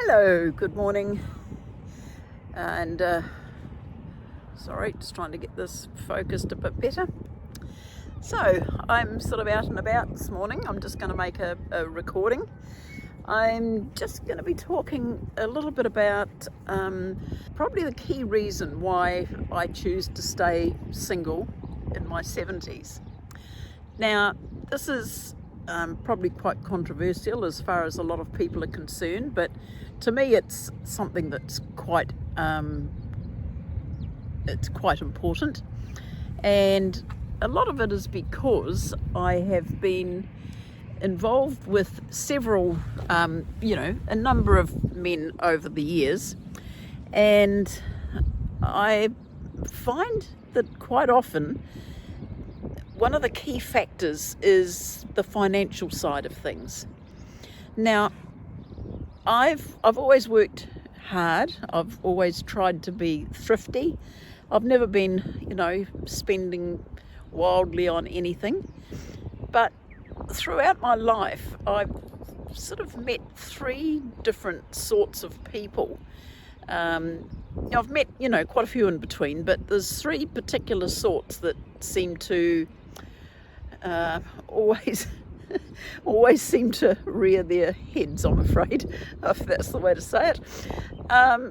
Hello, good morning, and sorry, just trying to get this focused a bit better. So I'm sort of out and about this morning. I'm just going to make a recording. I'm just going to be talking a little bit about probably the key reason why I choose to stay single in my 70s. Now, this is probably quite controversial as far as a lot of people are concerned, but to me it's something that's quite important, and a lot of it is because I have been involved with several a number of men over the years, and I find that quite often one of the key factors is the financial side of things. Now, I've always worked hard. I've always tried to be thrifty. I've never been, spending wildly on anything. But throughout my life, I've sort of met three different sorts of people. I've met, quite a few in between, but there's three particular sorts that seem to always seem to rear their heads, I'm afraid, if that's the way to say it. I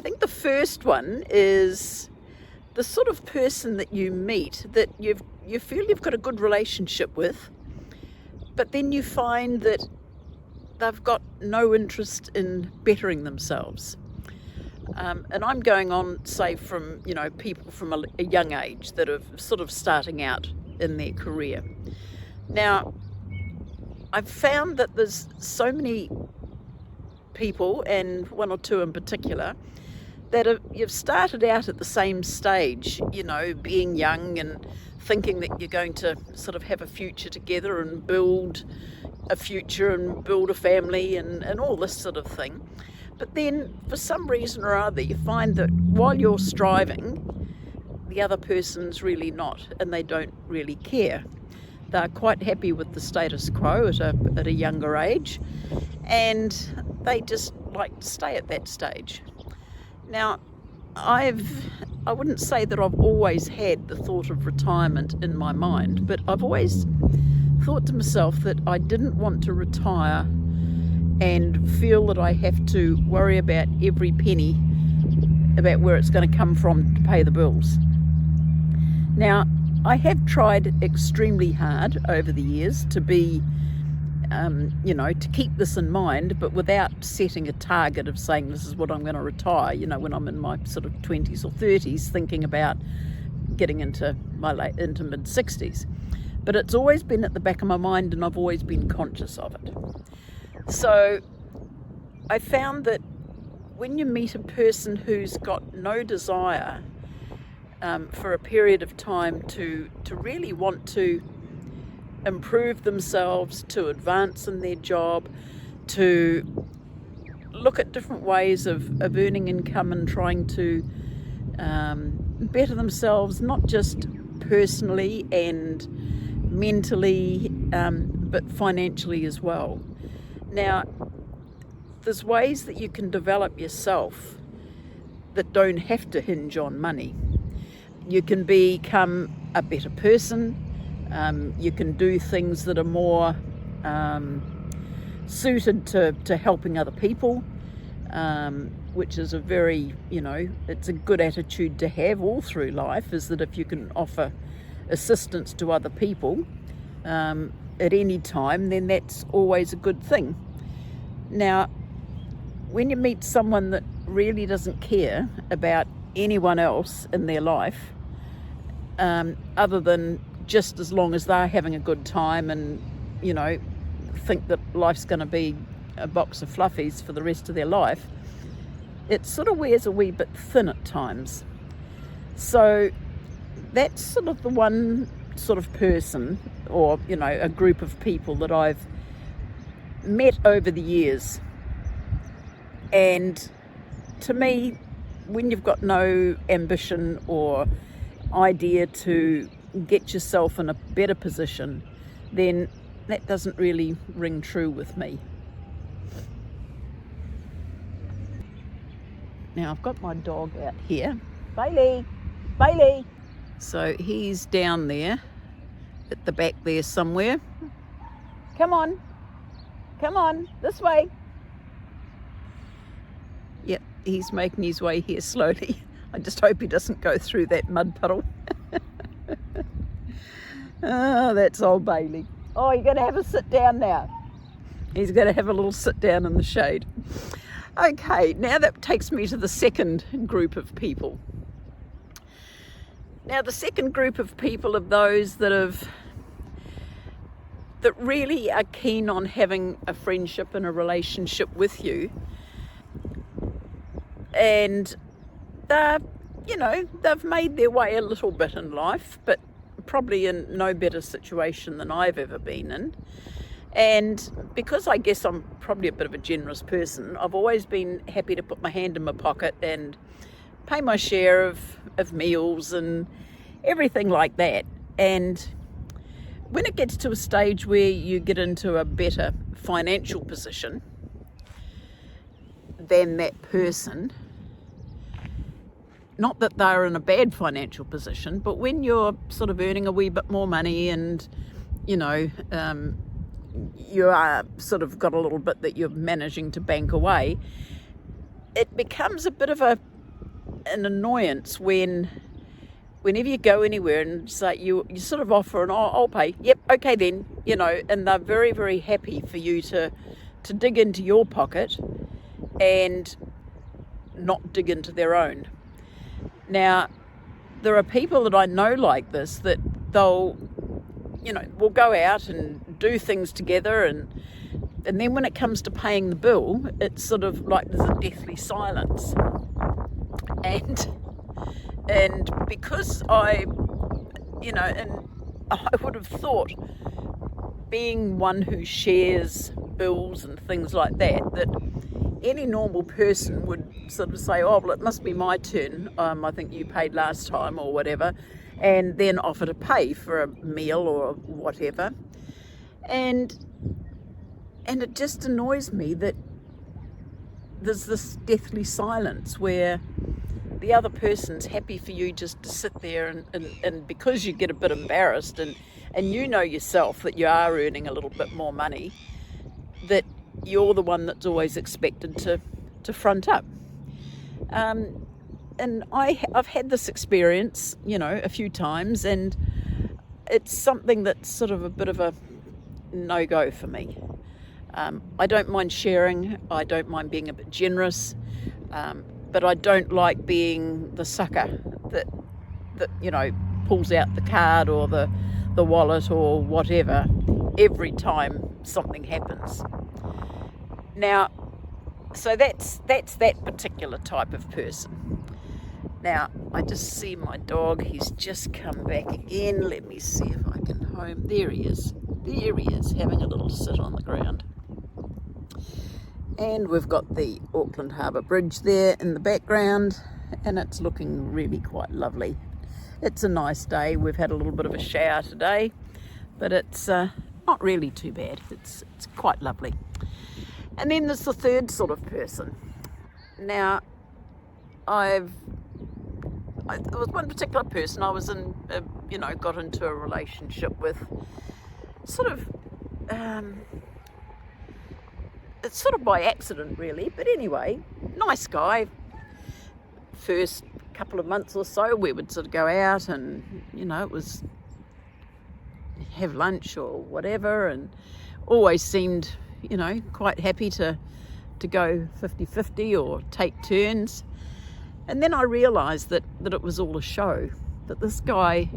think the first one is the sort of person that you meet that you feel you've got a good relationship with, but then you find that they've got no interest in bettering themselves. And I'm going on, say, from people from a young age that are sort of starting out in their career. Now, I've found that there's so many people, and one or two in particular, that you've started out at the same stage, being young and thinking that you're going to sort of have a future together and build a future and build a family and all this sort of thing. But then, for some reason or other, you find that while you're striving, the other person's really not, and they don't really care. They're quite happy with the status quo at a younger age, and they just like to stay at that stage. Now, I wouldn't say that I've always had the thought of retirement in my mind, but I've always thought to myself that I didn't want to retire and feel that I have to worry about every penny about where it's going to come from to pay the bills. Now, I have tried extremely hard over the years to be, to keep this in mind, but without setting a target of saying this is what I'm going to retire, when I'm in my sort of 20s or 30s, thinking about getting into into mid-60s. But it's always been at the back of my mind, and I've always been conscious of it. So I found that when you meet a person who's got no desire for a period of time to really want to improve themselves, to advance in their job, to look at different ways of earning income and trying to better themselves, not just personally and mentally, but financially as well. Now, there's ways that you can develop yourself that don't have to hinge on money. You can become a better person. You can do things that are more suited to helping other people, which is a very, it's a good attitude to have all through life, is that if you can offer assistance to other people at any time, then that's always a good thing. Now, when you meet someone that really doesn't care about anyone else in their life, other than just as long as they're having a good time and, think that life's going to be a box of fluffies for the rest of their life, it sort of wears a wee bit thin at times. So that's sort of the one sort of person, or, a group of people that I've met over the years. And to me, when you've got no ambition or idea to get yourself in a better position, then that doesn't really ring true with me. Now I've got my dog out here. Bailey! Bailey! So he's down there at the back there somewhere. Come on, this way. Yep, he's making his way here slowly. I just hope he doesn't go through that mud puddle. Oh, that's old Bailey. Oh, you're going to have a sit down now. He's going to have a little sit down in the shade. Okay, now that takes me to the second group of people. Now the second group of people are those that really are keen on having a friendship and a relationship with you. And they've made their way a little bit in life, but probably in no better situation than I've ever been in. And because I guess I'm probably a bit of a generous person, I've always been happy to put my hand in my pocket and pay my share of meals and everything like that. And when it gets to a stage where you get into a better financial position than that person, not that they're in a bad financial position, but when you're sort of earning a wee bit more money and, you are sort of got a little bit that you're managing to bank away, it becomes a bit of an annoyance whenever you go anywhere and say you sort of offer and I'll pay. Yep, okay then, and they're very, very happy for you to dig into your pocket and not dig into their own. Now, there are people that I know like this, that we'll go out and do things together, and then when it comes to paying the bill, it's sort of like there's a deathly silence. And because and I would have thought, being one who shares bills and things like that any normal person would sort of say, oh, well, it must be my turn. I think you paid last time or whatever, and then offer to pay for a meal or whatever. And it just annoys me that there's this deathly silence where the other person's happy for you just to sit there and because you get a bit embarrassed and you know yourself that you are earning a little bit more money, that you're the one that's always expected to front up. And I've had this experience, a few times, and it's something that's sort of a bit of a no-go for me. I don't mind sharing, I don't mind being a bit generous, but I don't like being the sucker that pulls out the card or the wallet or whatever every time something happens. Now, so that's that particular type of person. Now, I just see my dog, he's just come back again. Let me see if I can home. There he is, having a little sit on the ground. And we've got the Auckland Harbour Bridge there in the background, and it's looking really quite lovely. It's a nice day. We've had a little bit of a shower today, but it's not really too bad. It's quite lovely. And then there's the third sort of person. Now, there was one particular person I was in, got into a relationship with, it's sort of by accident really, but anyway, nice guy. First couple of months or so, we would sort of go out and, it was have lunch or whatever, and always seemed, quite happy to go 50-50 or take turns. And then I realised that it was all a show, that this guy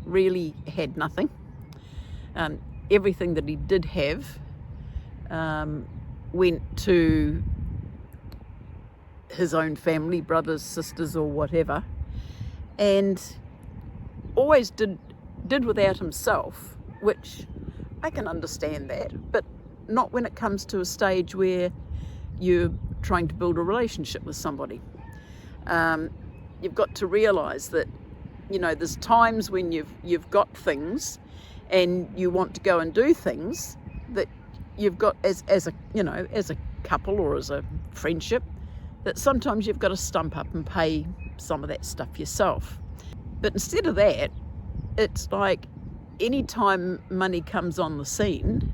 really had nothing. Everything that he did have went to his own family, brothers, sisters or whatever, and always did without himself, which I can understand that, but not when it comes to a stage where you're trying to build a relationship with somebody. You've got to realise that, there's times when you've got things and you want to go and do things that you've got as a couple or as a friendship, that sometimes you've got to stump up and pay some of that stuff yourself. But instead of that, it's like anytime money comes on the scene,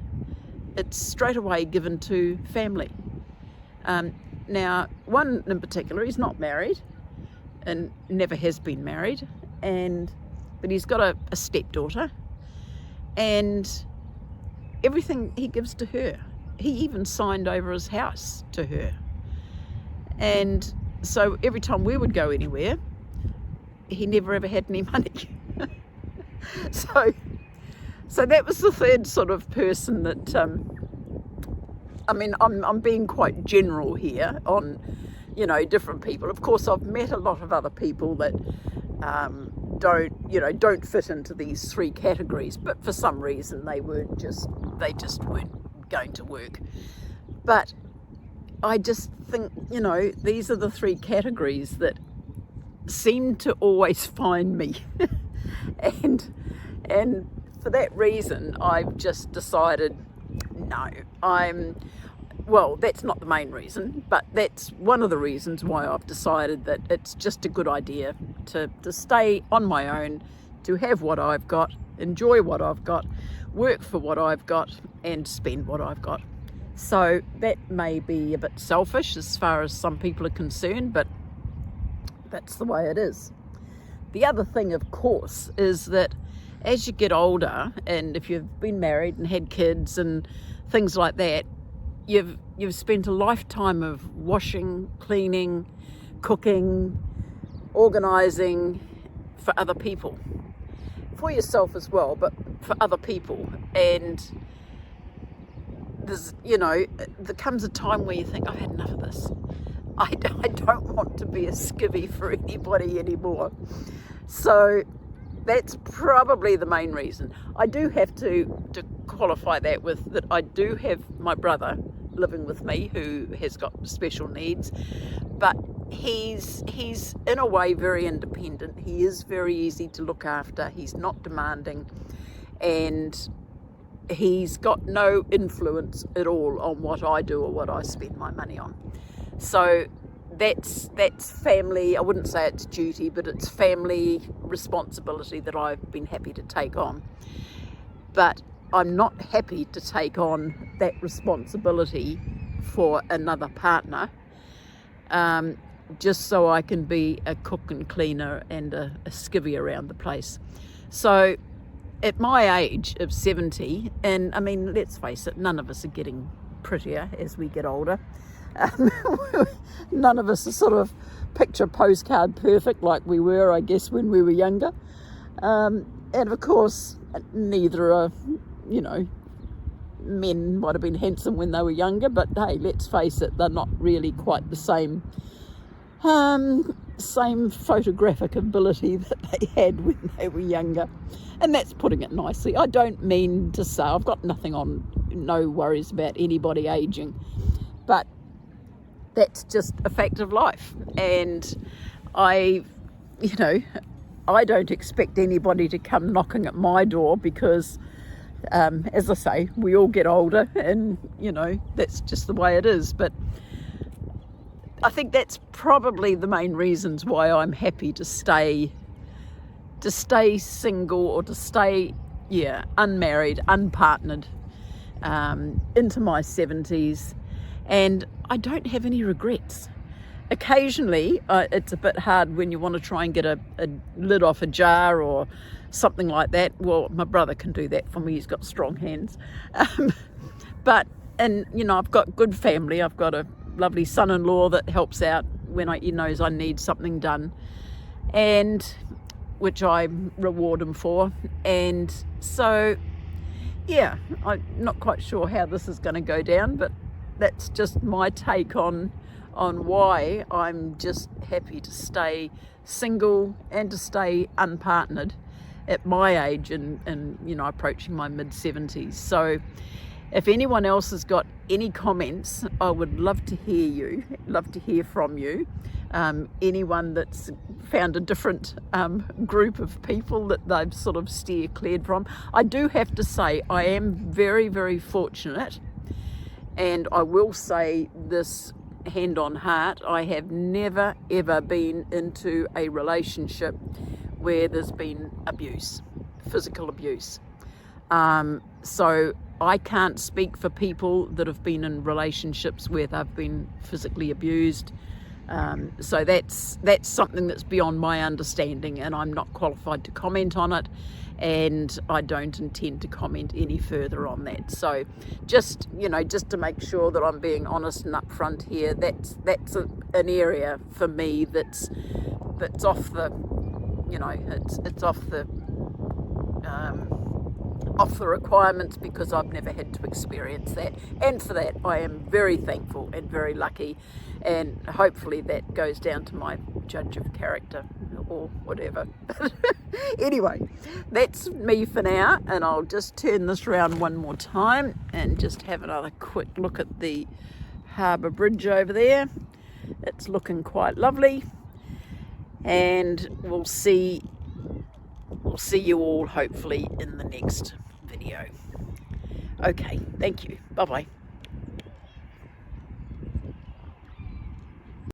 it's straight away given to family. Now, one in particular, he's not married and never has been married, but he's got a stepdaughter, and everything he gives to her. He even signed over his house to her. And so every time we would go anywhere, he never ever had any money. So that was the third sort of person that, I'm being quite general here on, different people. Of course, I've met a lot of other people that don't fit into these three categories, but for some reason they just weren't going to work. But I just think, these are the three categories that seem to always find me. and for that reason, I've just decided, no, that's not the main reason, but that's one of the reasons why I've decided that it's just a good idea to stay on my own, to have what I've got, enjoy what I've got, work for what I've got, and spend what I've got. So that may be a bit selfish as far as some people are concerned, but that's the way it is. The other thing, of course, is that as you get older, and if you've been married and had kids and things like that, you've spent a lifetime of washing, cleaning, cooking, organising for other people. For yourself as well, but for other people. And there comes a time where you think, I've had enough of this. I don't want to be a skivvy for anybody anymore. So that's probably the main reason. I do have to qualify that with that I do have my brother living with me who has got special needs, but he's in a way very independent. He is very easy to look after. He's not demanding, and he's got no influence at all on what I do or what I spend my money on. So that's family. I wouldn't say it's duty, but it's family responsibility that I've been happy to take on. But I'm not happy to take on that responsibility for another partner, just so I can be a cook and cleaner and a skivvy around the place. So at my age of 70, and let's face it, none of us are getting prettier as we get older. None of us are sort of picture postcard perfect like we were, I guess, when we were younger. And of course, neither are, men might have been handsome when they were younger, but hey, let's face it, they're not really quite the same photographic ability that they had when they were younger. And that's putting it nicely. I don't mean to say, I've got no worries about anybody aging, but that's just a fact of life. And I don't expect anybody to come knocking at my door because, as I say, we all get older and, that's just the way it is. But I think that's probably the main reasons why I'm happy to stay single or to stay, unmarried, unpartnered, into my 70s. And I don't have any regrets. Occasionally, it's a bit hard when you want to try and get a lid off a jar or something like that. Well, my brother can do that for me. He's got strong hands. I've got good family. I've got a lovely son-in-law that helps out when he knows I need something done, and which I reward him for. And so, I'm not quite sure how this is going to go down, but that's just my take on why I'm just happy to stay single and to stay unpartnered at my age and approaching my mid-70s. So if anyone else has got any comments, I would love to hear from you. Anyone that's found a different group of people that they've sort of steer cleared from. I do have to say I am very, very fortunate, and I will say this hand on heart, I have never ever been into a relationship where there's been abuse, physical abuse. So I can't speak for people that have been in relationships where they've been physically abused. So that's something that's beyond my understanding, and I'm not qualified to comment on it, and I don't intend to comment any further on that. So just to make sure that I'm being honest and upfront here, that's an area for me that's off the, it's off the requirements, because I've never had to experience that, and for that I am very thankful and very lucky, and hopefully that goes down to my judge of character or whatever. Anyway, that's me for now, and I'll just turn this round one more time and just have another quick look at the harbour bridge over there. It's looking quite lovely, and we'll see you all hopefully in the next video. Okay, thank you. Bye bye.